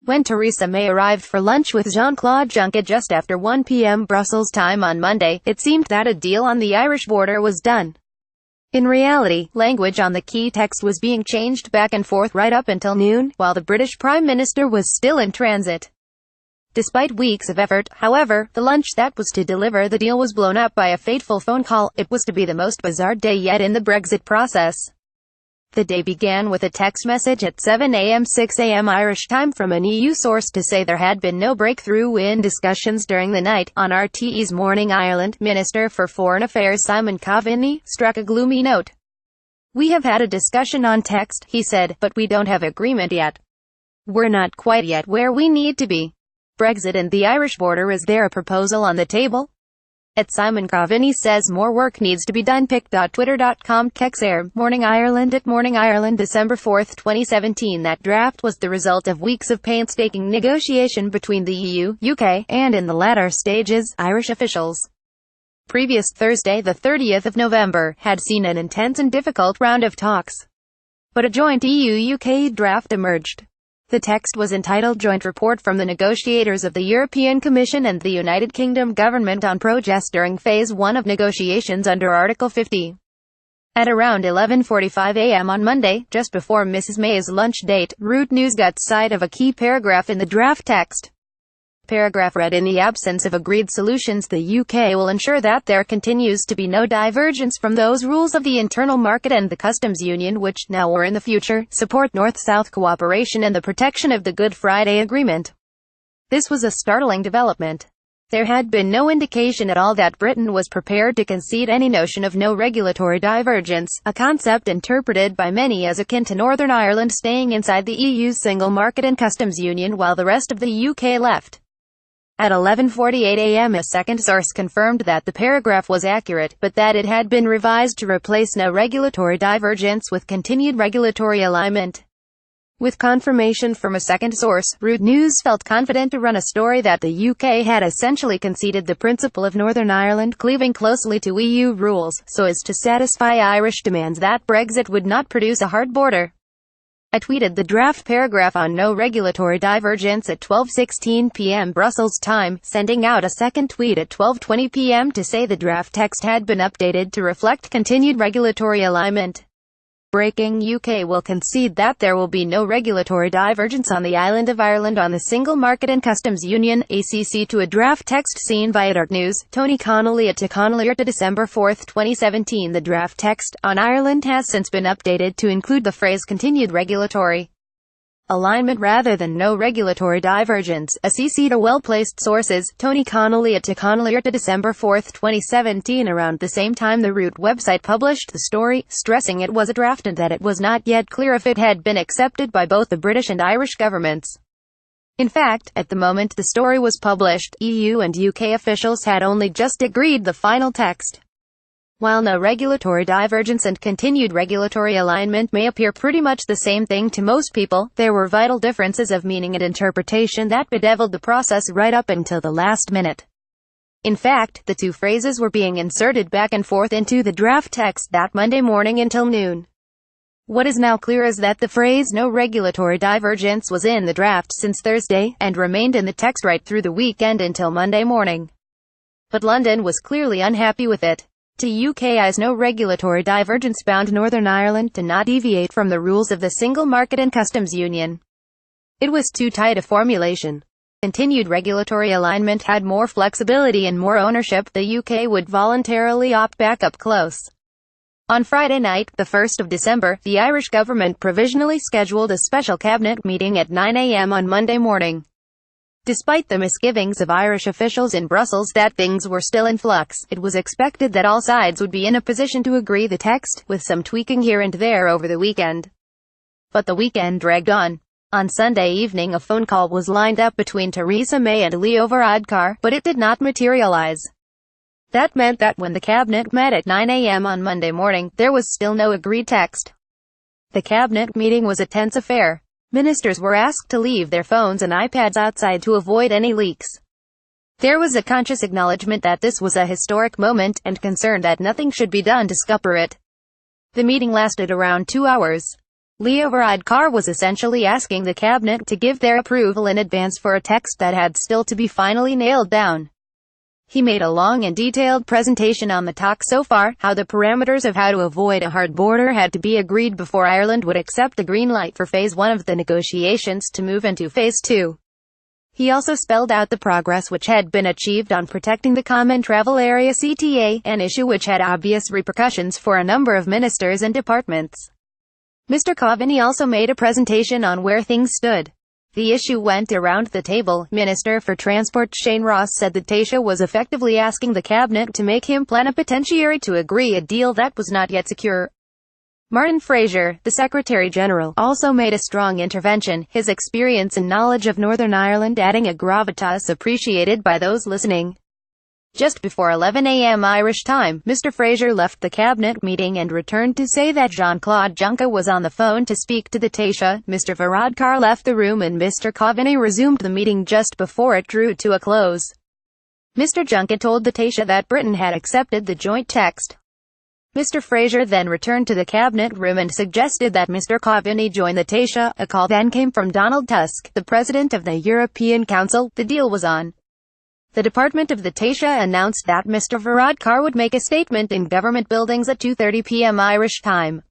When Theresa May arrived for lunch with JeanClaude Juncker just after 1 p.m. Brussels time on Monday, it seemed that a deal on the Irish border was done. In reality, language on the key text was being changed back and forth right up until noon, while the British Prime Minister was still in transit. Despite weeks of effort, however, the lunch that was to deliver the deal was blown up by a fateful phone call. It was to be the most bizarre day yet in the Brexit process. The day began with a text message at 7 a.m. 6 a.m. Irish time from an EU source to say there had been no breakthrough in discussions during the night. On RTE's Morning Ireland, Minister for Foreign Affairs Simon Coveney struck a gloomy note. "We have had a discussion on text," he said, "but we don't have agreement yet. We're not quite yet where we need to be. Brexit and the Irish border, is there a proposal on the table?" At Simon Coveney says more work needs to be done. Pic.twitter.com Kexair, Morning Ireland at Morning Ireland December 4, 2017. That draft was the result of weeks of painstaking negotiation between the EU, UK, and in the latter stages, Irish officials. Previous Thursday, the 30th of November, had seen an intense and difficult round of talks. But a joint EU-UK draft emerged. The text was entitled Joint Report from the Negotiators of the European Commission and the United Kingdom Government on Progress during Phase 1 of negotiations under Article 50. At around 11:45 a.m. on Monday, just before Mrs. May's lunch date, Root News got sight of a key paragraph in the draft text. Paragraph read: "In the absence of agreed solutions, the UK will ensure that there continues to be no divergence from those rules of the internal market and the customs union which, now or in the future, support North-South cooperation and the protection of the Good Friday Agreement." This was a startling development. There had been no indication at all that Britain was prepared to concede any notion of no regulatory divergence, a concept interpreted by many as akin to Northern Ireland staying inside the EU's single market and customs union while the rest of the UK left. At 11:48 a.m. a second source confirmed that the paragraph was accurate, but that it had been revised to replace no regulatory divergence with continued regulatory alignment. With confirmation from a second source, Root News felt confident to run a story that the UK had essentially conceded the principle of Northern Ireland cleaving closely to EU rules, so as to satisfy Irish demands that Brexit would not produce a hard border. I tweeted the draft paragraph on no regulatory divergence at 12:16 p.m. Brussels time, sending out a second tweet at 12:20 p.m. to say the draft text had been updated to reflect continued regulatory alignment. Breaking: UK will concede that there will be no regulatory divergence on the island of Ireland on the Single Market and Customs Union, ACC. To a draft text seen by Art News, Tony Connolly at Connolly to December 4, 2017. The draft text on Ireland has since been updated to include the phrase continued regulatory alignment rather than no regulatory divergence. A CC to well-placed sources, Tony Connolly at Connolly to December 4, 2017. Around the same time the Root website published the story, stressing it was a draft and that it was not yet clear if it had been accepted by both the British and Irish governments. In fact, at the moment the story was published, EU and UK officials had only just agreed the final text. While no regulatory divergence and continued regulatory alignment may appear pretty much the same thing to most people, there were vital differences of meaning and interpretation that bedeviled the process right up until the last minute. In fact, the two phrases were being inserted back and forth into the draft text that Monday morning until noon. What is now clear is that the phrase "no regulatory divergence" was in the draft since Thursday, and remained in the text right through the weekend until Monday morning. But London was clearly unhappy with it. To UK's no regulatory divergence bound Northern Ireland to not deviate from the rules of the Single Market and Customs Union. It was too tight a formulation. Continued regulatory alignment had more flexibility and more ownership. The UK would voluntarily opt back up close. On Friday night, the 1st of December, the Irish government provisionally scheduled a special cabinet meeting at 9 a.m. on Monday morning. Despite the misgivings of Irish officials in Brussels that things were still in flux, it was expected that all sides would be in a position to agree the text, with some tweaking here and there over the weekend. But the weekend dragged on. On Sunday evening a phone call was lined up between Theresa May and Leo Varadkar, but it did not materialize. That meant that when the cabinet met at 9 a.m. on Monday morning, there was still no agreed text. The cabinet meeting was a tense affair. Ministers were asked to leave their phones and iPads outside to avoid any leaks. There was a conscious acknowledgement that this was a historic moment, and concern that nothing should be done to scupper it. The meeting lasted around 2 hours. Leo Varadkar was essentially asking the cabinet to give their approval in advance for a text that had still to be finally nailed down. He made a long and detailed presentation on the talk so far, how the parameters of how to avoid a hard border had to be agreed before Ireland would accept the green light for Phase 1 of the negotiations to move into Phase 2. He also spelled out the progress which had been achieved on protecting the Common Travel Area CTA, an issue which had obvious repercussions for a number of ministers and departments. Mr. Coveney also made a presentation on where things stood. The issue went around the table. Minister for Transport Shane Ross said that Taoiseach was effectively asking the cabinet to make him plenipotentiary to agree a deal that was not yet secure. Martin Fraser, the Secretary-General, also made a strong intervention, his experience and knowledge of Northern Ireland adding a gravitas appreciated by those listening. Just before 11 a.m. Irish time, Mr. Fraser left the cabinet meeting and returned to say that JeanClaude Juncker was on the phone to speak to the Taoiseach. Mr. Varadkar left the room and Mr. Coveney resumed the meeting just before it drew to a close. Mr. Juncker told the Taoiseach that Britain had accepted the joint text. Mr. Fraser then returned to the cabinet room and suggested that Mr. Coveney join the Taoiseach. A call then came from Donald Tusk, the President of the European Council. The deal was on. The Department of the Taoiseach announced that Mr. Varadkar would make a statement in government buildings at 2:30 p.m. Irish time.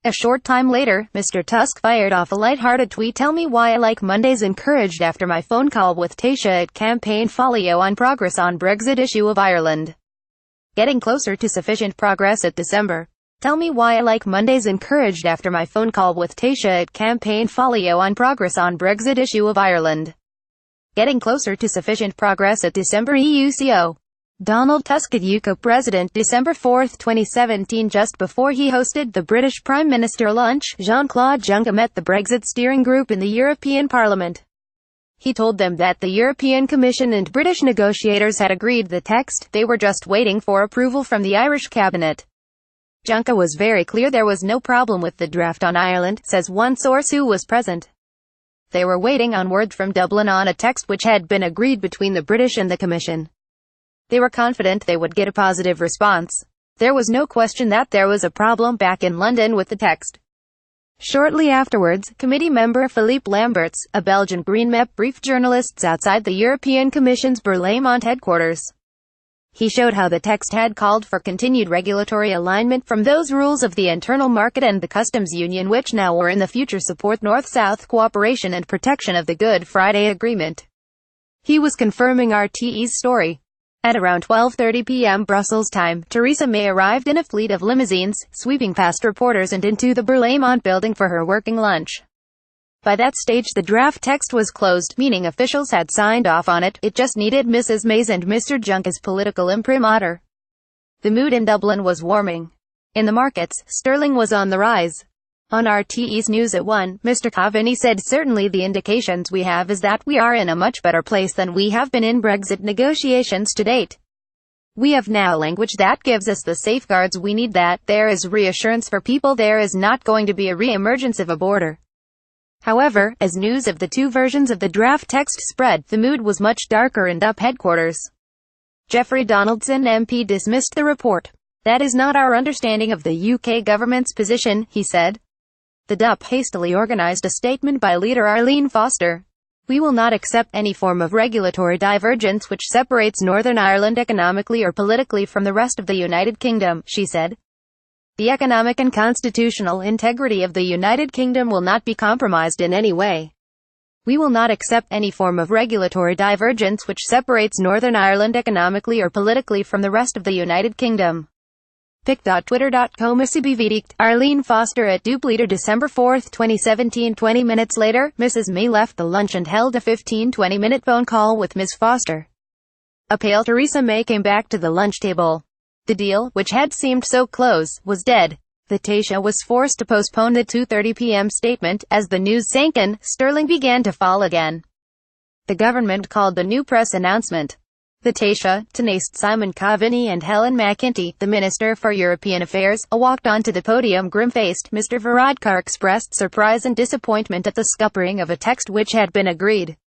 A short time later, Mr. Tusk fired off a light-hearted tweet: "Tell me why I like Mondays encouraged after my phone call with Taoiseach at campaign folio on progress on Brexit issue of Ireland. Getting closer to sufficient progress at December. Tell me why I like Mondays encouraged after my phone call with Taoiseach at campaign folio on progress on Brexit issue of Ireland. Getting closer to sufficient progress at December EUCO. Donald Tusk at UK President, December 4, 2017. Just before he hosted the British Prime Minister lunch, JeanClaude Juncker met the Brexit steering group in the European Parliament. He told them that the European Commission and British negotiators had agreed the text, they were just waiting for approval from the Irish cabinet. Juncker was very clear there was no problem with the draft on Ireland, says one source who was present. They were waiting on word from Dublin on a text which had been agreed between the British and the Commission. They were confident they would get a positive response. There was no question that there was a problem back in London with the text." Shortly afterwards, committee member Philippe Lamberts, a Belgian Green MEP, briefed journalists outside the European Commission's Berlaymont headquarters. He showed how the text had called for continued regulatory alignment from those rules of the internal market and the customs union which now or in the future support North-South cooperation and protection of the Good Friday Agreement. He was confirming RTE's story. At around 12:30 p.m. Brussels time, Theresa May arrived in a fleet of limousines, sweeping past reporters and into the Berlaymont building for her working lunch. By that stage the draft text was closed, meaning officials had signed off on it. It just needed Mrs. May's and Mr. Juncker's political imprimatur. The mood in Dublin was warming. In the markets, sterling was on the rise. On RTE's News at 1, Mr. Coveney said, "Certainly the indications we have is that we are in a much better place than we have been in Brexit negotiations to date. We have now language that gives us the safeguards we need, that there is reassurance for people there is not going to be a re-emergence of a border." However, as news of the two versions of the draft text spread, the mood was much darker in DUP headquarters. Jeffrey Donaldson MP dismissed the report. "That is not our understanding of the UK government's position," he said. The DUP hastily organised a statement by leader Arlene Foster. "We will not accept any form of regulatory divergence which separates Northern Ireland economically or politically from the rest of the United Kingdom," she said. "The economic and constitutional integrity of the United Kingdom will not be compromised in any way. We will not accept any form of regulatory divergence which separates Northern Ireland economically or politically from the rest of the United Kingdom." pic.twitter.com/cbvdict. Arlene Foster at DUP leader, December 4, 2017. 20 minutes later, Mrs. May left the lunch and held a 15-20-minute phone call with Ms. Foster. A pale Theresa May came back to the lunch table. The deal, which had seemed so close, was dead. The Taoiseach was forced to postpone the 2:30 p.m. statement. As the news sank in, sterling began to fall again. The government called the new press announcement. The Taoiseach, Tánaiste Simon Coveney and Helen McEntee, the Minister for European Affairs, walked onto the podium grim-faced. Mr. Varadkar expressed surprise and disappointment at the scuppering of a text which had been agreed.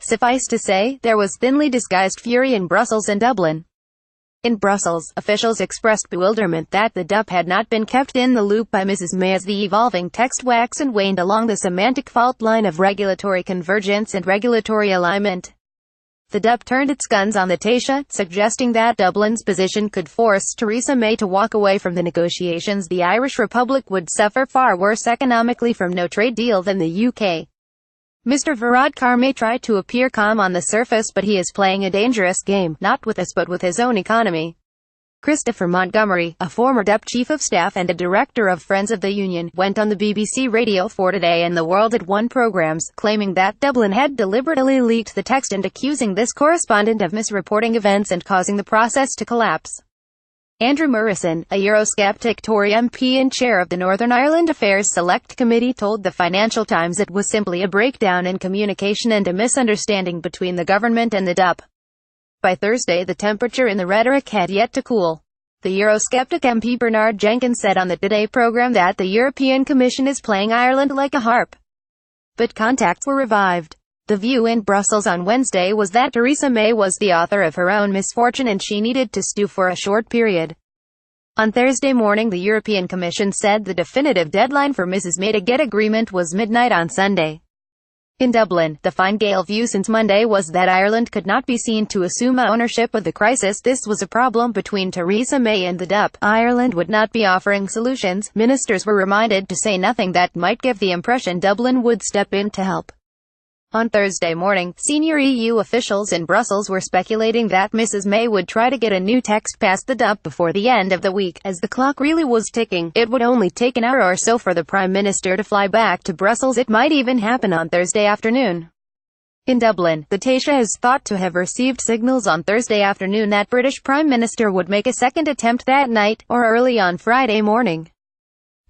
Suffice to say, there was thinly disguised fury in Brussels and Dublin. In Brussels, officials expressed bewilderment that the DUP had not been kept in the loop by Mrs May as the evolving text waxed and waned along the semantic fault line of regulatory convergence and regulatory alignment. The DUP turned its guns on the Taoiseach, suggesting that Dublin's position could force Theresa May to walk away from the negotiations. The Irish Republic would suffer far worse economically from no trade deal than the UK. Mr Varadkar may try to appear calm on the surface, but he is playing a dangerous game, not with us but with his own economy. Christopher Montgomery, a former DUP Chief of Staff and a director of Friends of the Union, went on the BBC Radio 4 Today and the World at One programmes, claiming that Dublin had deliberately leaked the text and accusing this correspondent of misreporting events and causing the process to collapse. Andrew Murison, a Eurosceptic Tory MP and chair of the Northern Ireland Affairs Select Committee, told the Financial Times it was simply a breakdown in communication and a misunderstanding between the government and the DUP. By Thursday, the temperature in the rhetoric had yet to cool. The Eurosceptic MP Bernard Jenkins said on the Today programme that the European Commission is playing Ireland like a harp. But contacts were revived. The view in Brussels on Wednesday was that Theresa May was the author of her own misfortune and she needed to stew for a short period. On Thursday morning, the European Commission said the definitive deadline for Mrs May to get agreement was midnight on Sunday. In Dublin, the Fine Gael view since Monday was that Ireland could not be seen to assume ownership of the crisis. This was a problem between Theresa May and the DUP. Ireland would not be offering solutions. Ministers were reminded to say nothing that might give the impression Dublin would step in to help. On Thursday morning, senior EU officials in Brussels were speculating that Mrs May would try to get a new text past the DUP before the end of the week. As the clock really was ticking, it would only take an hour or so for the Prime Minister to fly back to Brussels. It might even happen on Thursday afternoon. In Dublin, the Taoiseach is thought to have received signals on Thursday afternoon that British Prime Minister would make a second attempt that night, or early on Friday morning.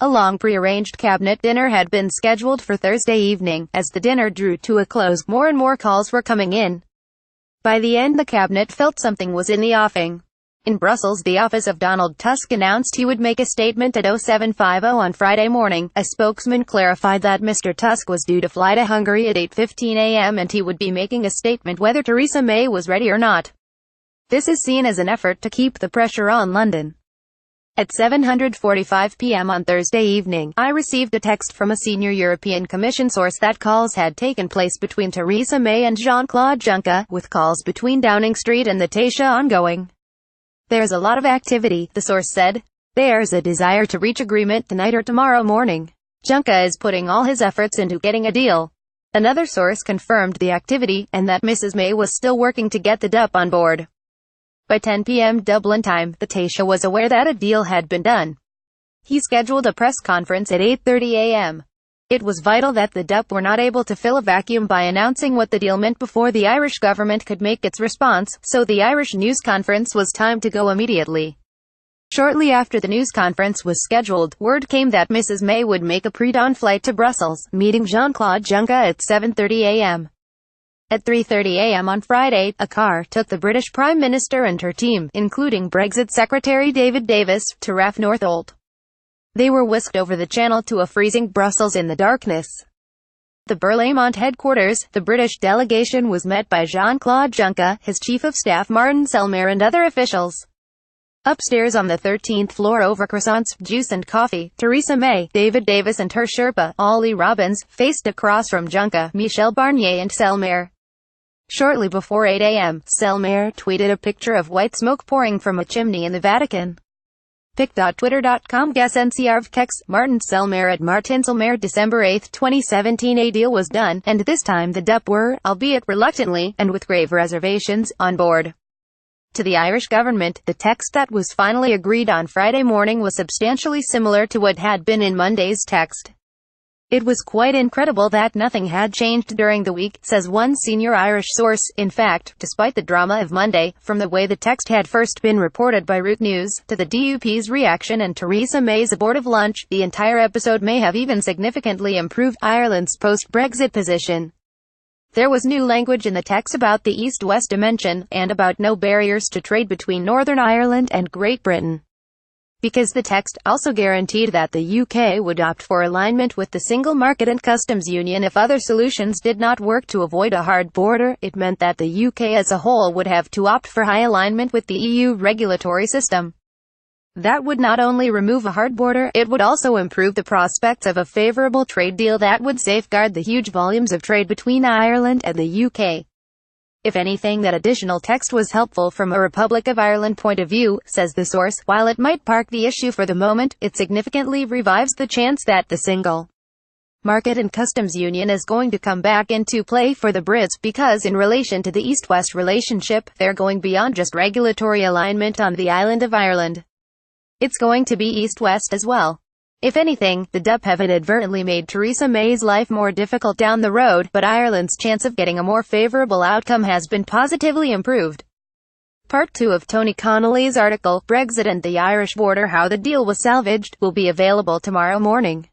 A long pre-arranged cabinet dinner had been scheduled for Thursday evening. As the dinner drew to a close, more and more calls were coming in. By the end, the cabinet felt something was in the offing. In Brussels, the office of Donald Tusk announced he would make a statement at 0750 on Friday morning. A spokesman clarified that Mr Tusk was due to fly to Hungary at 8:15 a.m. and he would be making a statement whether Theresa May was ready or not. This is seen as an effort to keep the pressure on London. At 7:45 p.m. on Thursday evening, I received a text from a senior European Commission source that calls had taken place between Theresa May and JeanClaude Juncker, with calls between Downing Street and the Taoiseach ongoing. There's a lot of activity, the source said. There's a desire to reach agreement tonight or tomorrow morning. Juncker is putting all his efforts into getting a deal. Another source confirmed the activity, and that Mrs May was still working to get the DUP on board. By 10 p.m. Dublin time, the Taoiseach was aware that a deal had been done. He scheduled a press conference at 8:30 a.m. It was vital that the DUP were not able to fill a vacuum by announcing what the deal meant before the Irish government could make its response, so the Irish news conference was timed to go immediately. Shortly after the news conference was scheduled, word came that Mrs May would make a pre-dawn flight to Brussels, meeting JeanClaude Juncker at 7:30 a.m. At 3:30 a.m. on Friday, a car took the British Prime Minister and her team, including Brexit Secretary David Davis, to RAF Northolt. They were whisked over the channel to a freezing Brussels in the darkness. The Berlaymont headquarters, the British delegation was met by JeanClaude Juncker, his Chief of Staff Martin Selmayr and other officials. Upstairs on the 13th floor over croissants, juice and coffee, Theresa May, David Davis and her Sherpa, Ollie Robbins, faced across from Juncker, Michel Barnier and Selmayr. Shortly before 8 a.m., Selmayr tweeted a picture of white smoke pouring from a chimney in the Vatican. pic.twitter.com /NCR text, Martin Selmayr at Martin Selmayr December 8, 2017. A deal was done, and this time the DUP were, albeit reluctantly, and with grave reservations, on board. To the Irish government, the text that was finally agreed on Friday morning was substantially similar to what had been in Monday's text. It was quite incredible that nothing had changed during the week, says one senior Irish source. In fact, despite the drama of Monday, from the way the text had first been reported by Root News, to the DUP's reaction and Theresa May's abortive lunch, the entire episode may have even significantly improved Ireland's post-Brexit position. There was new language in the text about the East-West dimension, and about no barriers to trade between Northern Ireland and Great Britain. because the text also guaranteed that the UK would opt for alignment with the single market and customs union if other solutions did not work to avoid a hard border. It meant that the UK as a whole would have to opt for high alignment with the EU regulatory system. That would not only remove a hard border, it would also improve the prospects of a favourable trade deal that would safeguard the huge volumes of trade between Ireland and the UK. If anything, that additional text was helpful from a Republic of Ireland point of view, says the source. While it might park the issue for the moment, it significantly revives the chance that the single market and customs union is going to come back into play for the Brits, because in relation to the East-West relationship, they're going beyond just regulatory alignment on the island of Ireland. It's going to be East-West as well. If anything, the DUP have inadvertently made Theresa May's life more difficult down the road, but Ireland's chance of getting a more favourable outcome has been positively improved. Part 2 of Tony Connolly's article, Brexit and the Irish Border: How the Deal Was Salvaged, will be available tomorrow morning.